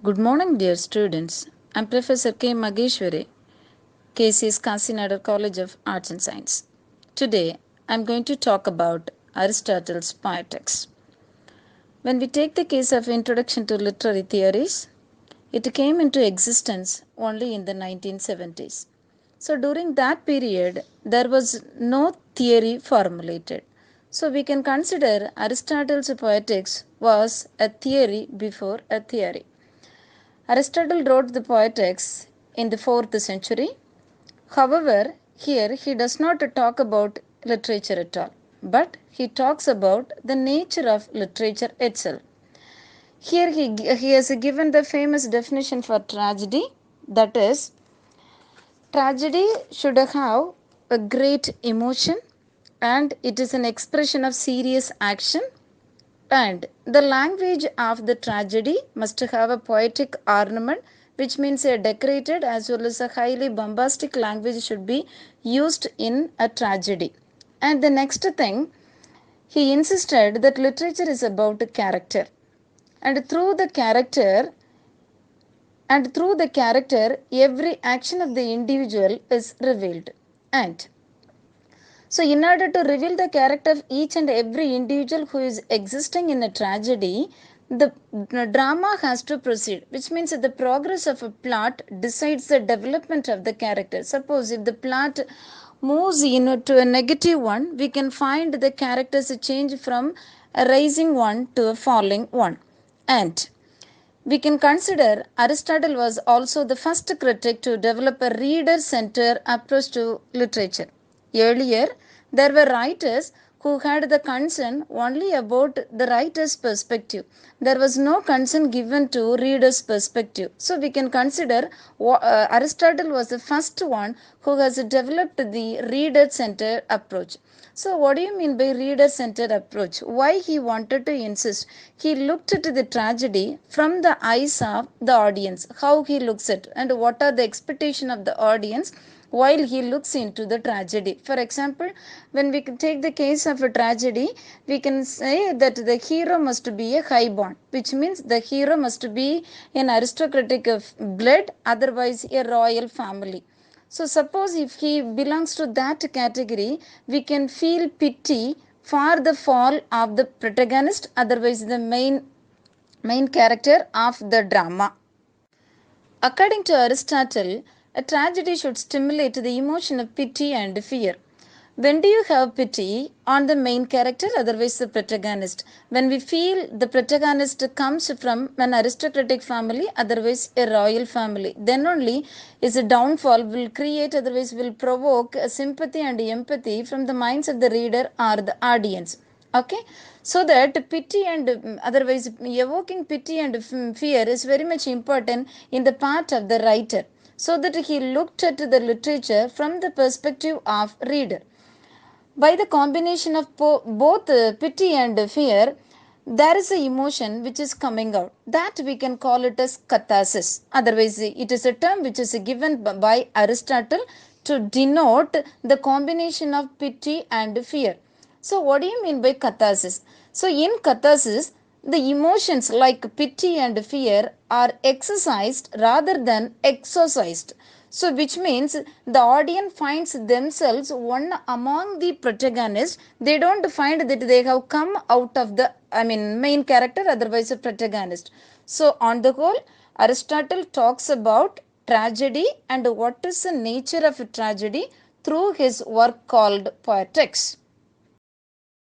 Good morning, dear students. I'm Professor K. Makeshwari, KCS Kasinagar College of Arts and Science. Today, I'm going to talk about Aristotle's Poetics. When we take the case of Introduction to Literary Theories, it came into existence only in the 1970s. So, during that period, there was no theory formulated. So, we can consider Aristotle's Poetics was a theory before a theory. Aristotle wrote the Poetics in the 4th century. However, here he does not talk about literature at all, but he talks about the nature of literature itself. Here he has given the famous definition for tragedy, that is, tragedy should have a great emotion and it is an expression of serious action, and the language of the tragedy must have a poetic ornament, which means a decorated as well as a highly bombastic language should be used in a tragedy. And the next thing, he insisted that literature is about character. And through the character, every action of the individual is revealed. And so, in order to reveal the character of each and every individual who is existing in a tragedy, the drama has to proceed, which means that the progress of a plot decides the development of the character. Suppose if the plot moves to a negative one, we can find the characters change from a rising one to a falling one. And we can consider Aristotle was also the first critic to develop a reader-centered approach to literature. Earlier, there were writers who had the concern only about the writer's perspective. There was no concern given to reader's perspective. So we can consider Aristotle was the first one who has developed the reader-centered approach. So what do you mean by reader-centered approach? Why he wanted to insist? He looked at the tragedy from the eyes of the audience, how he looks at and what are the expectation of the audience while he looks into the tragedy. For example, when we take the case of a tragedy, we can say that the hero must be a highborn, which means the hero must be an aristocratic of blood, otherwise a royal family. So suppose if he belongs to that category, we can feel pity for the fall of the protagonist, otherwise the main character of the drama. According to Aristotle, a tragedy should stimulate the emotion of pity and fear. When do you have pity on the main character, otherwise the protagonist? When we feel the protagonist comes from an aristocratic family, otherwise a royal family, then only is a downfall will create, otherwise will provoke a sympathy and empathy from the minds of the reader or the audience. Okay, so that pity and otherwise evoking pity and fear is very much important in the part of the writer, so that he looked at the literature from the perspective of reader. By the combination of both pity and fear, there is a emotion which is coming out. That we can call it as catharsis. Otherwise, it is a term which is given by Aristotle to denote the combination of pity and fear. So, what do you mean by catharsis? So, in catharsis, the emotions like pity and fear are exercised rather than exorcised. So, which means the audience finds themselves one among the protagonists. They don't find that they have come out of the main character, otherwise a protagonist. So, on the whole, Aristotle talks about tragedy and what is the nature of a tragedy through his work called Poetics.